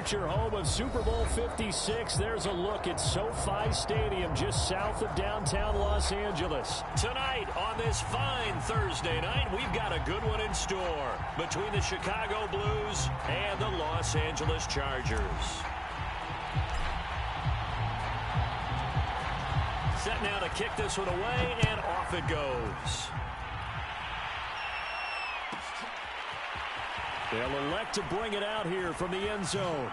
future home of Super Bowl 56. There's a look at SoFi Stadium just south of downtown Los Angeles. Tonight on this fine Thursday night, we've got a good one in store between the Chicago Blues and the Los Angeles Chargers. Set now to kick this one away, and off it goes. They'll elect to bring it out here from the end zone.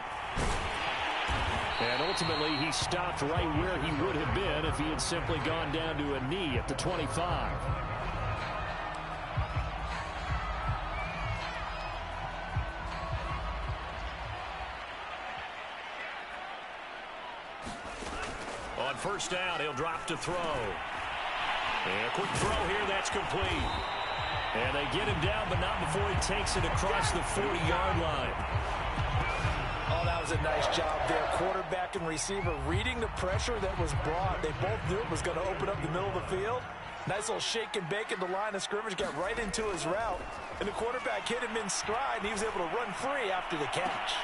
And ultimately, he stopped right where he would have been if he had simply gone down to a knee at the 25. On first down, he'll drop to throw. And a quick throw here, that's complete. And they get him down, but not before he takes it across the 40-yard line. Oh, that was a nice job there. Quarterback and receiver reading the pressure that was brought. They both knew it was going to open up the middle of the field. Nice little shake and bake at the line of scrimmage, got right into his route. And the quarterback hit him in stride, and he was able to run free after the catch.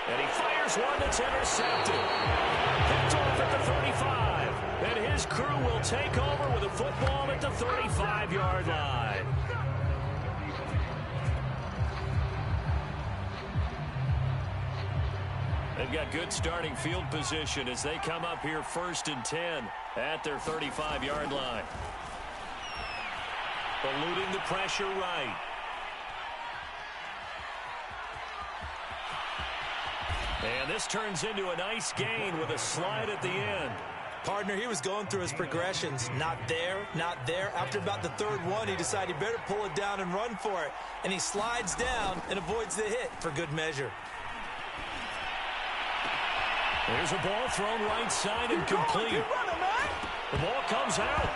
And he fires one that's intercepted. Picked off at the 35. And his crew will take over with a football at the 35-yard line. They've got good starting field position as they come up here 1st and 10 at their 35-yard line. Eluding the pressure right. And this turns into a nice gain with a slide at the end. Partner, he was going through his progressions. Not there, not there. After about the third one, he decided he better pull it down and run for it. And he slides down and avoids the hit for good measure. There's a ball thrown right side and complete. The ball comes out.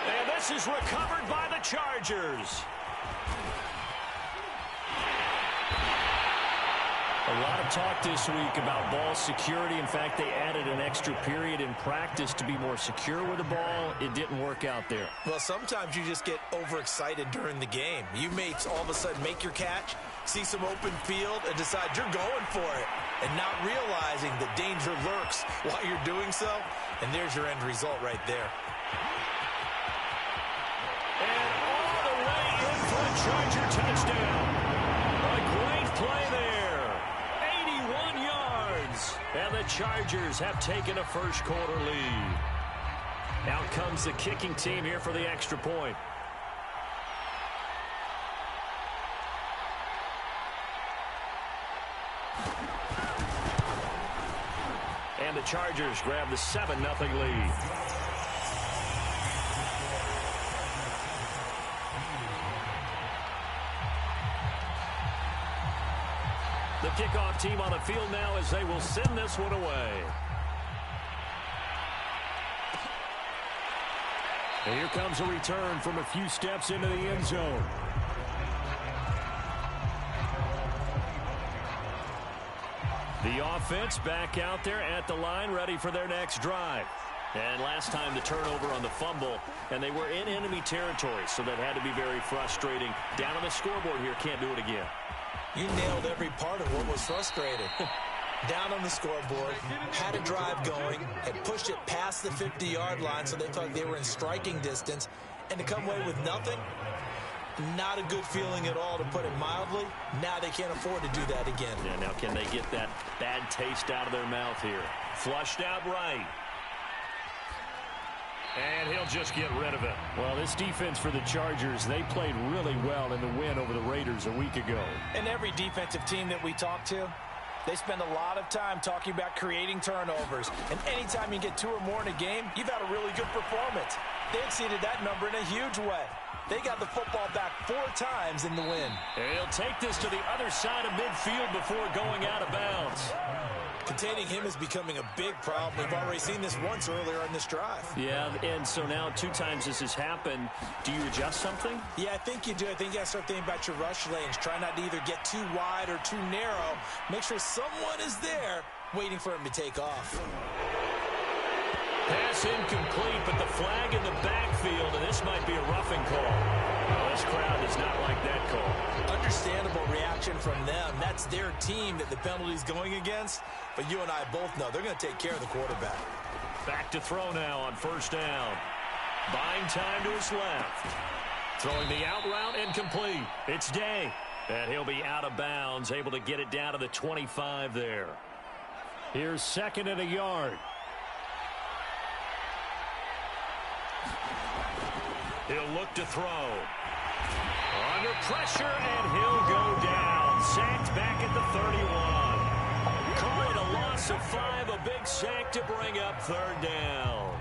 And this is recovered by the Chargers. A lot of talk this week about ball security. In fact, they added an extra period in practice to be more secure with the ball. It didn't work out there. Well, sometimes you just get overexcited during the game. You may all of a sudden make your catch, see some open field, and decide you're going for it, and not realizing the danger lurks while you're doing so. And there's your end result right there. And all the way in for a Charger touchdown. A great play there. 81 yards. And the Chargers have taken a first-quarter lead. Out comes the kicking team here for the extra point. And the Chargers grab the 7-0 lead. The kickoff team on the field now as they will send this one away. And here comes a return from a few steps into the end zone. The offense back out there at the line, ready for their next drive. And last time the turnover on the fumble, and they were in enemy territory, so that had to be very frustrating. Down on the scoreboard here, can't do it again. You nailed every part of what was frustrating. Down on the scoreboard, had a drive going, had pushed it past the 50-yard line so they thought they were in striking distance, and to come away with nothing, not a good feeling at all, to put it mildly. Now they can't afford to do that again. Yeah, now can they get that bad taste out of their mouth here? Flushed out right. And he'll just get rid of it. Well, this defense for the Chargers, they played really well in the win over the Raiders a week ago. And every defensive team that we talk to, they spend a lot of time talking about creating turnovers. And anytime you get 2 or more in a game, you've had a really good performance. They exceeded that number in a huge way. They got the football back 4 times in the win. And he'll take this to the other side of midfield before going out of bounds. Containing him is becoming a big problem. We've already seen this once earlier on this drive. Yeah, and so now 2 times this has happened. Do you adjust something? Yeah, I think you do. I think you got to start thinking about your rush lanes. Try not to either get too wide or too narrow. Make sure someone is there waiting for him to take off. Pass incomplete, but the flag in the backfield, and this might be a roughing call. Well, this crowd does not like that call. Understandable reaction from them. That's their team that the penalty's going against. But you and I both know they're going to take care of the quarterback. Back to throw now on first down. Buying time to his left. Throwing the out route incomplete. It's Day. And he'll be out of bounds, able to get it down to the 25 there. Here's 2nd and a yard. He'll look to throw. Under pressure, and he'll go down. Sacked back at the 31. Call it a loss of 5, a big sack to bring up 3rd down.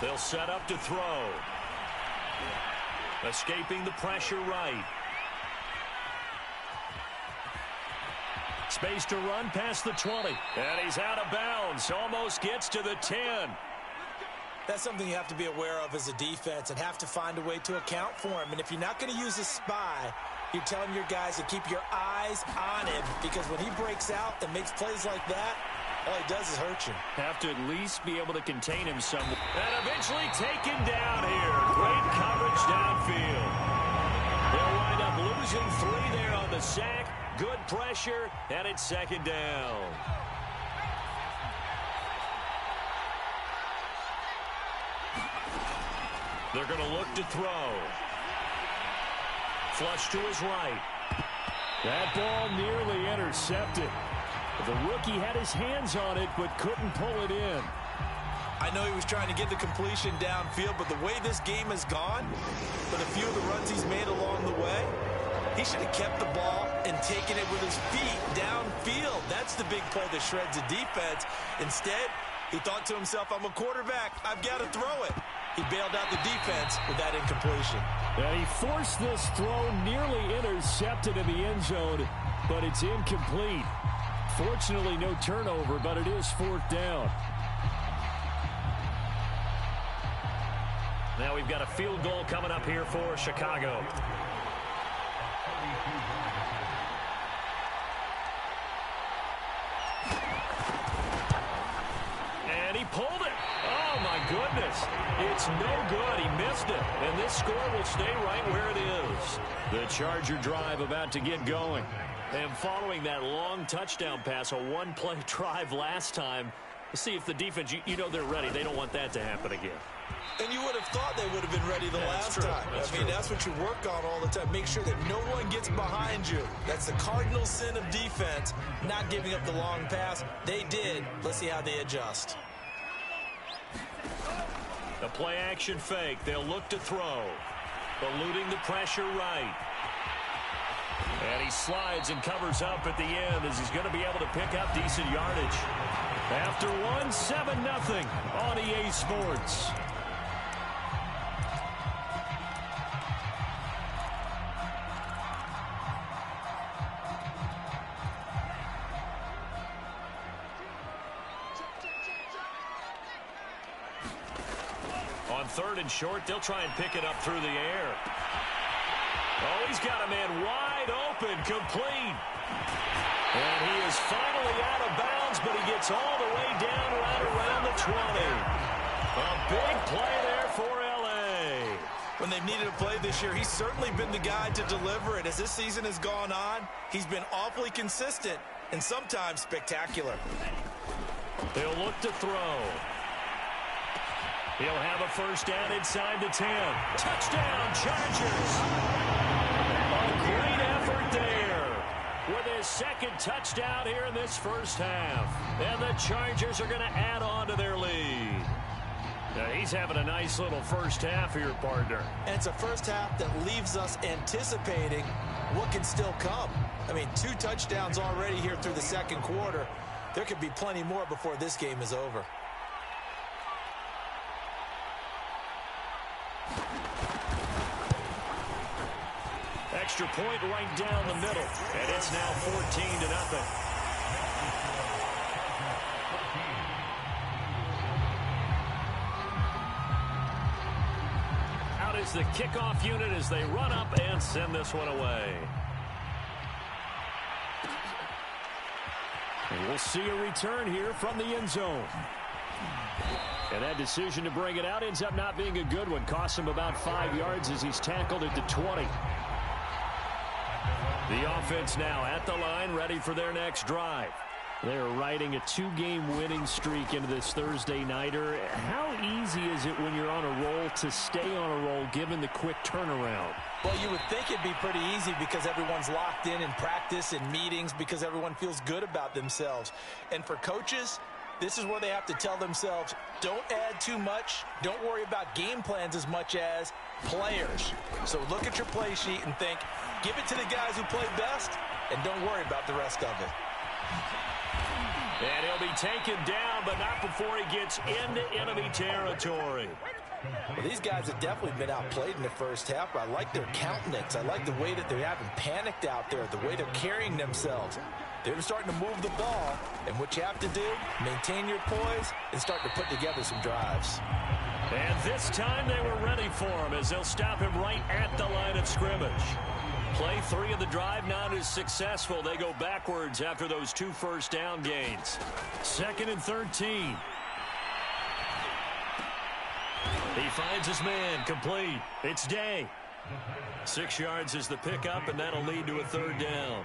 They'll set up to throw. Escaping the pressure right. Space to run past the 20. And he's out of bounds. Almost gets to the 10. That's something you have to be aware of as a defense and have to find a way to account for him. And if you're not going to use a spy, you're telling your guys to keep your eyes on him, because when he breaks out and makes plays like that, all he does is hurt you. Have to at least be able to contain him somewhat. And eventually taken down here. Great coverage downfield. They'll wind up losing 3 there on the sack. Good pressure, and it's 2nd down. They're going to look to throw. Flush to his right. That ball nearly intercepted. The rookie had his hands on it, but couldn't pull it in. I know he was trying to get the completion downfield, but the way this game has gone, with a few of the runs he's made along the way, he should have kept the ball and taken it with his feet downfield. That's the big play that shreds the defense. Instead, he thought to himself, I'm a quarterback. I've got to throw it. He bailed out the defense with that incompletion. And he forced this throw, nearly intercepted in the end zone, but it's incomplete. Fortunately, no turnover, but it is 4th down. Now we've got a field goal coming up here for Chicago. And he pulled it. Oh, my goodness. It's no good. He missed it. And this score will stay right where it is. The Charger drive about to get going. And following that long touchdown pass, a one-play drive last time, let's see if the defense, you know they're ready. They don't want that to happen again. And you would have thought they would have been ready the last time. That's what you work on all the time. Make sure that no one gets behind you. That's the cardinal sin of defense, not giving up the long pass. They did. Let's see how they adjust. The play-action fake. They'll look to throw. Eluding the pressure right. And he slides and covers up at the end as he's going to be able to pick up decent yardage. After one, 7-0 on EA Sports. On 3rd and short, they'll try and pick it up through the air. Oh, he's got a man wide open, complete. And he is finally out of bounds, but he gets all the way down right around the 20. A big play there for L.A. When they've needed a play this year, he's certainly been the guy to deliver it. As this season has gone on, he's been awfully consistent and sometimes spectacular. They'll look to throw. He'll have a first down inside the 10. Touchdown, Chargers. A great effort there with his 2nd touchdown here in this first half. And the Chargers are going to add on to their lead. Now, he's having a nice little first half here, partner. And it's a first half that leaves us anticipating what can still come. I mean, 2 touchdowns already here through the 2nd quarter. There could be plenty more before this game is over. Extra point right down the middle. And it's now 14-0. Out is the kickoff unit as they run up and send this one away. And we'll see a return here from the end zone. And that decision to bring it out ends up not being a good one. Costs him about 5 yards as he's tackled at the 20. The offense now at the line, ready for their next drive. They're riding a 2-game winning streak into this Thursday nighter. How easy is it when you're on a roll to stay on a roll given the quick turnaround? Well, you would think it'd be pretty easy because everyone's locked in practice and meetings because everyone feels good about themselves. And for coaches, this is where they have to tell themselves, don't add too much. Don't worry about game plans as much as players. So look at your play sheet and think, give it to the guys who play best, and don't worry about the rest of it. And he'll be taken down, but not before he gets into enemy territory. Well, these guys have definitely been outplayed in the first half. I like their countenance. I like the way that they haven't panicked out there, the way they're carrying themselves. They're starting to move the ball, and what you have to do, maintain your poise and start to put together some drives. And this time they were ready for him as they'll stop him right at the line of scrimmage. Play 3 of the drive not as successful. They go backwards after those 2 first down gains. 2nd and 13. He finds his man, complete. It's Day. 6 yards is the pickup, and that'll lead to a 3rd down.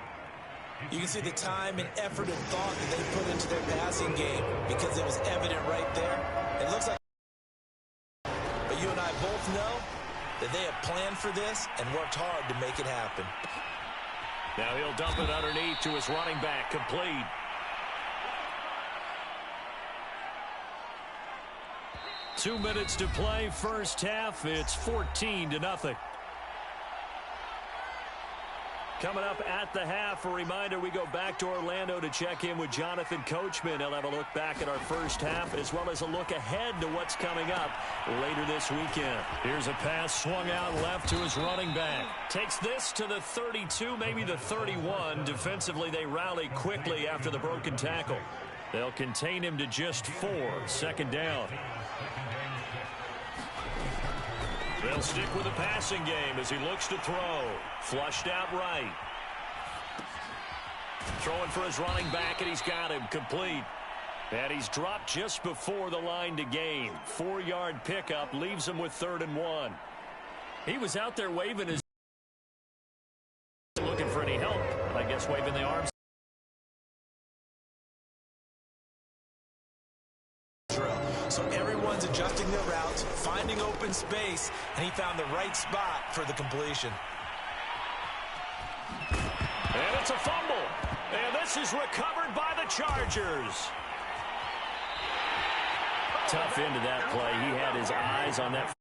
You can see the time and effort and thought that they put into their passing game because it was evident right there. It looks like, but you and I both know that they have planned for this and worked hard to make it happen. Now he'll dump it underneath to his running back, complete. Two minutes to play, first half. It's 14-0. Coming up at the half, a reminder, we go back to Orlando to check in with Jonathan Coachman. He'll have a look back at our first half as well as a look ahead to what's coming up later this weekend. Here's a pass swung out left to his running back. Takes this to the 32, maybe the 31. Defensively, they rally quickly after the broken tackle. They'll contain him to just 4. 2nd down. They'll stick with the passing game as he looks to throw. Flushed out right. Throwing for his running back, and he's got him complete. And he's dropped just before the line to gain. 4-yard pickup leaves him with 3rd and 1. He was out there waving his... looking for any help. I guess waving the arms. So everyone's adjusting their routes, finding open space, and he found the right spot for the completion. And it's a fumble. And this is recovered by the Chargers. Tough end to that play. He had his eyes on that.